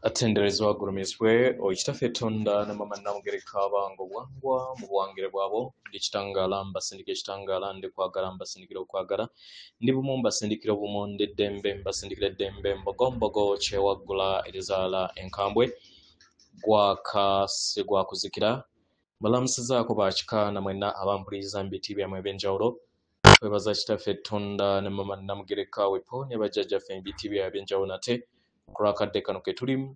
Atendereza wagulumiswe oikitaffe Tonda ne mama Namugereka abango bwangwa mu buwangire bwabo ndi kitangala mbasindika ekitangala ndi kwagala mbasindikira okwagala ndi bumu mbasindikira obumu ndi ddembe mbasindikira eddembe mbogombogo kyewaggula erizaala enkambwe gwakasi gwakuzikira balamusizaako bakika namwena abampuliriza mu biti byammwe ebyenjawulo twebaza kitaffe Tonda ne mama Namugereka wepo ne bajjajjaffe mu biti byabwe ebyenjawulo nate kulakadde kano ke tulimu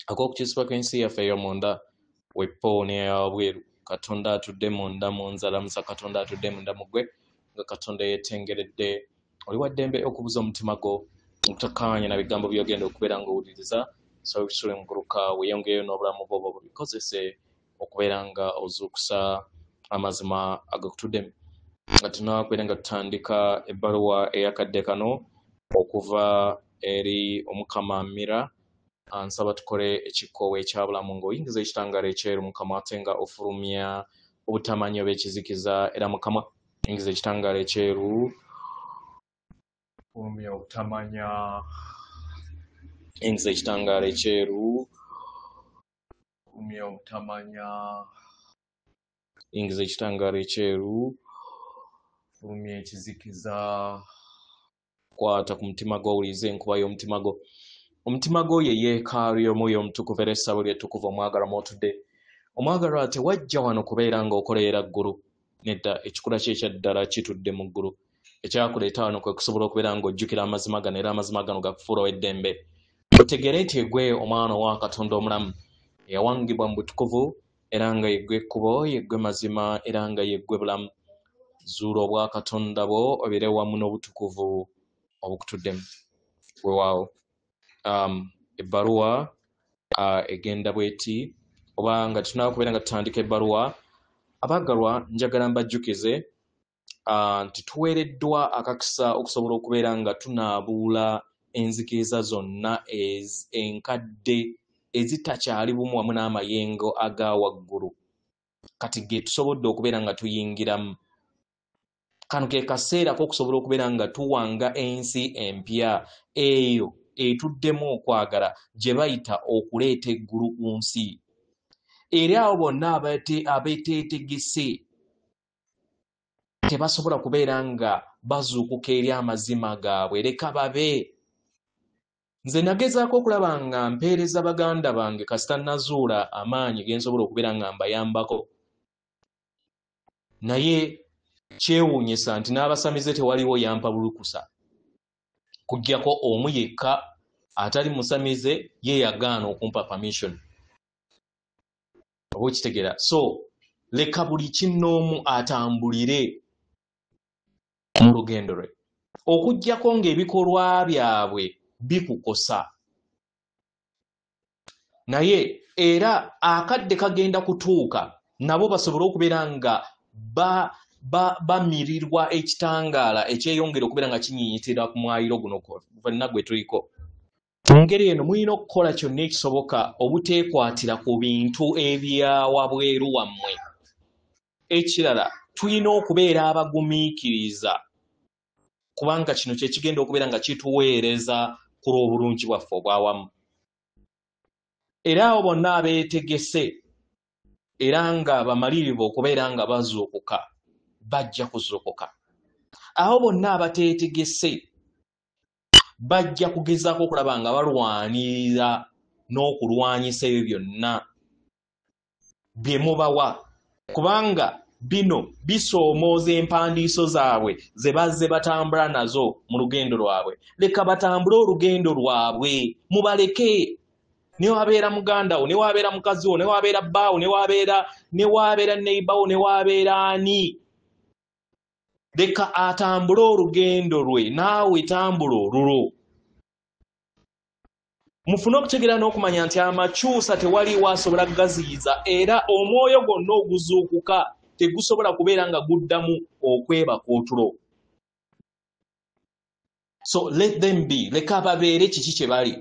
ak'okukisibwa kw'ensi yaffe ey'omunda wepo n'eyawabweru Katonda atudde munda mu nzalamusa Katonda atudde munda mu ggwe nga Katonda yeetengeredde oli wa ddembe okubuza omutima gwo obutakkaanya na bigambo by'ogenda okubeera ng'owuliriza so bisule muguluka weeyongereyo n'obulamu bwo bubikozese okubeera nga ozuukusa amazima agakutuddemu nga tunakubeera nga tutandika ebbaluwa ey'akadde kano okuva eri omukama Mira ansaba tukole ekikoowe ekyabulamu ng'oyingiza ekitangaala ekyeru mukama ate nga ofulumya obutamanya obw'ekizikiza era mukama yingiza ekitangaala ekyeru fulumya obutamanya yingiza ekitangaala ekyeru fulumya obutamanya yingiza ekitangaala ekyeru fulumya ekizikiza kwata ku mutima gwo owulirize enkuba y'omutima gwo omutima gwo ye yeekaalu y'omwoyo omutukuvu era essabo ly'ettukuvu omwagalwa mw'otudde omwagalwa tewajja wano kubeera ng'okoleera ggulu nedda ekikula kye ekyaddala kitudde mu ggulu ekyakuleeta wano kwe kusobola okubeera ng'ojjukira amazima gano era amazima gano gakufuulawo eddembe otegeere nti eggwe omwana wa Katonda omulamu eyawangibwa mu butukuvu era nga yeggwe ekkubo yeggwe mazima era nga yeggwe bulamu zuula obwa Katonda bwo obeere wamu n'obutukuvu obukutuddemu weewaawo ebbaluwa egenda bweti oba nga tunakubeera nga tutandika ebbaluwa abaggalwa njagala mbajjukize nti tuweereddwa akakisa okusobola okubeera nga tunaabuula enzikiriza zonna enkadde ezitakyali bumu wamu n'amayengo aga waggulu kati ge tusobodde okubeera nga tuyingiramu kano ke kaseera k'okusobola okubeera nga tuwanga ensi empya eyo etuddemu okwagala gye bayita okuleeta eggulu ku nsi era abo bonna abeeteetegese tebasobola kubeera nga bazuukuka eri amazima gaabwe leka babe nze nagezaako okulaba nga mpeereza baganda bange kasita nazuula amaanyi ge nsobola okubeera nga mbayambako naye kyewuunyisa nti n'abasamize tewaliwo yampa bulukusa kuggyako omu yekka atali musamize ye yagaana okumpa permission oba okitegeera so leka buli kinnoomu atambulire mu lugendo lwe okuggyako ng'ebikolwa byabwe bikukosa naye era akadde kagenda kutuuka nabo basobole okubeera nga bamirirwa ekitangaala ekyeyongera okubeera nga kinyinyitira ku mwayiro guno ffenna gwe tuliko mu ngeri eno mulina okukola kyonna ekisoboka obuteekwatira ku bintu ebyawabweru wammwe ekirala tulina okubeera abagumiikiriza kubanga kino kye kigenda okubeera nga kituweereza ku lw'obulungi bwaffe obwawamu era abo bonna abeetegese era nga bamalirivu okubeera nga bazuukuka bajja kuzuukuka abo bonna abateetegese bajja kugezaako okulaba nga balwanirira n'okulwanyisa ebyo byonna bye mubawa kubanga bino bisoomooza empandiiso zaabwe ze bazze batambula nazo mu lugendo lwabwe leka batambule olugendo lwabwe mubaleke ne wabeera muganda wo ne wabeera mukazi wo ne wabeera bbaawo ne wabeera neighbor ne wabeera ani leka atambule olugendo lwe naawe tambula olulo mufune okutegeera n'okumanya nti amakyusa tewaliwo asobola gaziyiza era omwoyo gwonna oguzuukuka tegusobola kubeera nga guddamu okwebaka otulo so let them be leka babeere kiki kye bali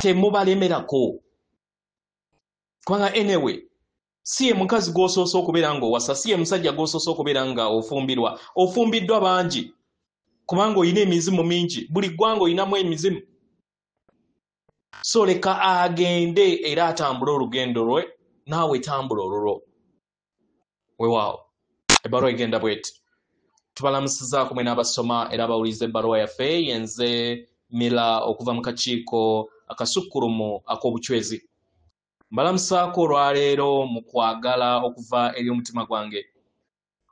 temubalemerako kubanga anyway si ye mukazi gw'osoose okubeera ng'owasa si ye musajja gw'osoose okubeera nga ofumbiddwa bangi kubanga olina emizimu mingi buli ggwanga olinamu emizimu so leka agende era atambule olugendo lwe naawe tambula olulwo weewaawo ebbaluwa egenda bweti tubalamusizaako mwe n'abasoma era abawuliza ebbaluwa yaffe yenze Mila okuva mu kakiiko akasukkulumu ak'obucwezi mbalamusaako olwaleero mu kwagala okuva eri omutima gwange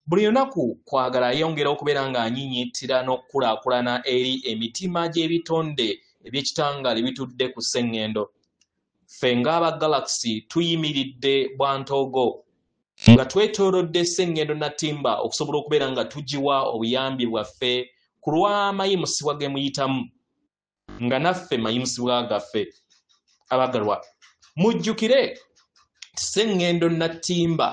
buli lunaku kwagala yeyongera okubeera ng'anyinyittira n'okukulaakulana eri emitima gy'ebitonde eby'ekitangaala ebitudde ku sseŋŋendo ffe ng'aba Galaxy tuyimiridde bwantoogo nga twetoolodde sseŋŋendo Natimba okusobola okubeera nga tugiwa obuyambi bwaffe ku lw'amayimusibwa ge muyitamu nga naffe mayimusibwa gaffe abagalwa mujjukire sseŋŋendo Natimba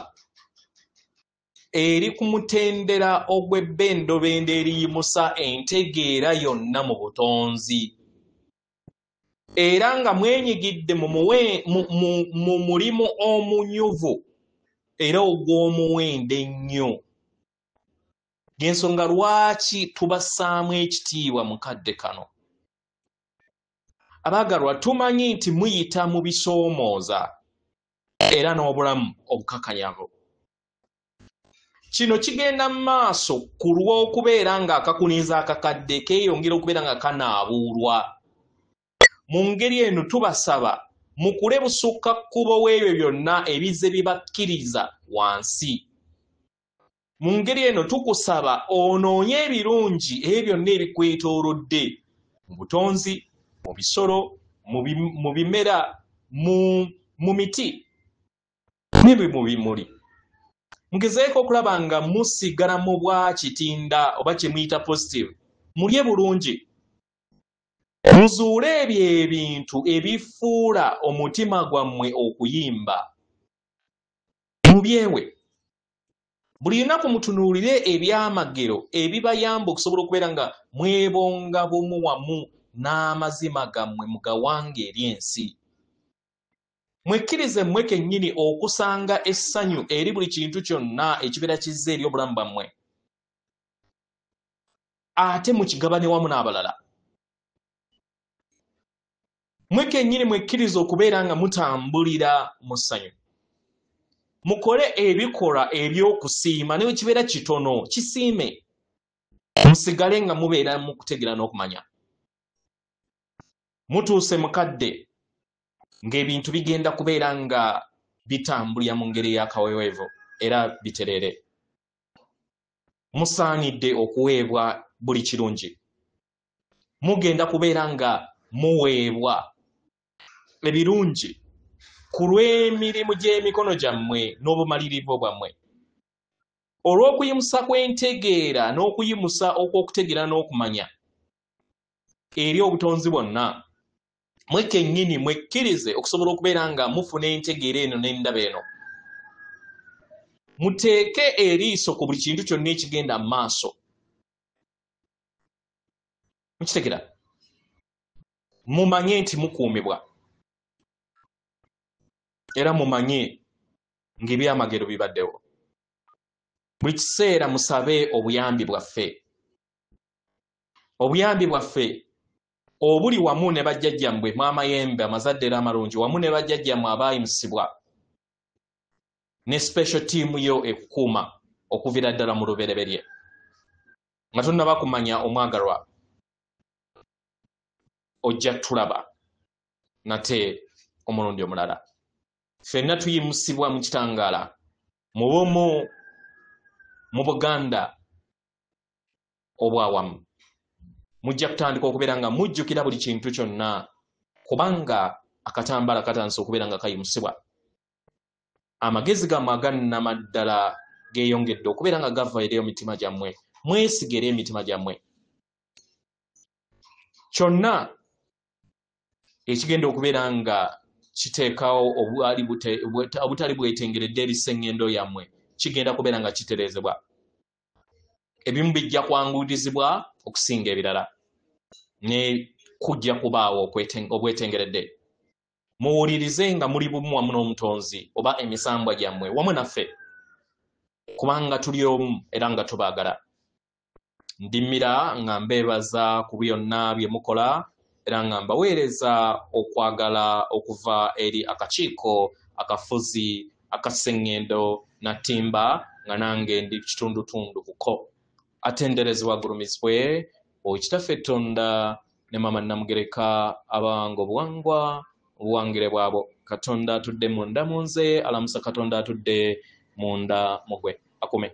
eri ku mutendera ogw'ebbendobendo eriyimusa entegeera yonna mu butonzi era nga mwenyigidde mu mulimu omunyuvu era ogw'omuwendo ennyo y'ensonga lwaki tubassaamu ekitiibwa mu kadde kano abaagalwa tumanyi nti muyita mu bisoomooza era n'obulamu obukakanyavu kino kigenda mu maaso ku lw'okubeera ng'akakuniza akakadde keeyongera okubeera nga kanaabuulwa mu ngeri eno tubasaba mukule busukka kkubo w'ebyo byonna ebizze bibakkiriza wansi mu ngeri eno tukusaba onoonye ebirungi ebyo byonna ebikwetoolodde mu butonzi mu bisolo mu bimera mu miti ne mu bimuli mugezeeko okulaba nga musigala mu bwa kitinda oba kye muyita positive mulye bulungi muzuule ebyo ebintu ebifuula omutima gwammwe okuyimba mubyewe buli lunaku mutunuulire ebyamagero ebibayamba okusobola okubeera nga mwebonga bumu wamu n'amazima gammwe mugawanga eri ensi mwekkirize mmwe kennyini okusanga essanyu eri buli kintu kyonna ekibeera kizza eri obulamu bwammwe ate mukigabane wamu n'abalala mmwe kennyini mwekkirize okubeera nga mutambulira mu ssanyu mukole ebikolwa eby'okusiima ne kibeera kitono kisiime musigale nga mubeera mu kutegeera n'okumanya mutuuse mukadde ng'ebintu bigenda kubeera nga bitambulira mu ngeri y'akaweweevu era bitereere musaanidde okuweebwa buli kirungi mugenda kubeera nga muweebwa ebirungi ku lw'emirimu gy'emikono gyammwe n'obumalirivu bwammwe olw'okuyimusa kw'entegeera n'okuyimusa okw'okutegeera n'okumanya eri obutonzi bwonna mwe kennyini mwekkirize okusobola okubeera nga mufuna entegeera eno n'endaba eno muteeke eriiso ku buli kintu kyonna ekigenda mu maaso mukitegera mumanye nti mukuumibwa era mumanye ng'ebyamagero bibaddewo buli kiseera musabe obuyambi bwaffe obuli wamu ne bajjajjammwe mwamayembe amazadde era amalungi wamu ne bajjajjammwe abaayimusibwa ne special team yo ekukuuma okuviira ddala mu lubereberye nga tonnaba kumanya omwagalwa ojja tulaba nate omulundi omulala ffenna tuyimusibwa mu kitangaala mu bumu mu Buganda obwawamu mujja kutandika okubeera nga mujjukira buli kintu kyonna kubanga akatambaala katandise okubeera nga kayimusibwa amagezi gammwe agannama ddala geeyongedde okubeera nga gava eri emitima gyammwe mwesige eri emitima gyammwe kyonna ekigenda okubeera nga kiteekawo obutali bwetengeredde eri sseŋŋendo yammwe kigenda kubeera nga kitereezebwa ebimu bijja kwangurizibwa okusinga ebirala ne kujja kubaawo obwetengeredde muwulirize nga muli bumu wamu n'omutonzi oba emisambwa gyammwe wamu naffe kubanga tuli omu era nga tubaagala ndimira nga mbeebaza ku byonna bye mukola era nga mbaweereza okwagala okuva eri akakiiko akafuzi akaseŋŋendo Natimba nga nange ndi kitundutundu buko. Atenderezebwa agulumizibwe Kitaffe Tonda ne Maama Namugereka abanga obuwangwa obuwangire bwabo. Katonda atudde munda mu nze, alamusa Katonda atudde munda mu gwe. Akume.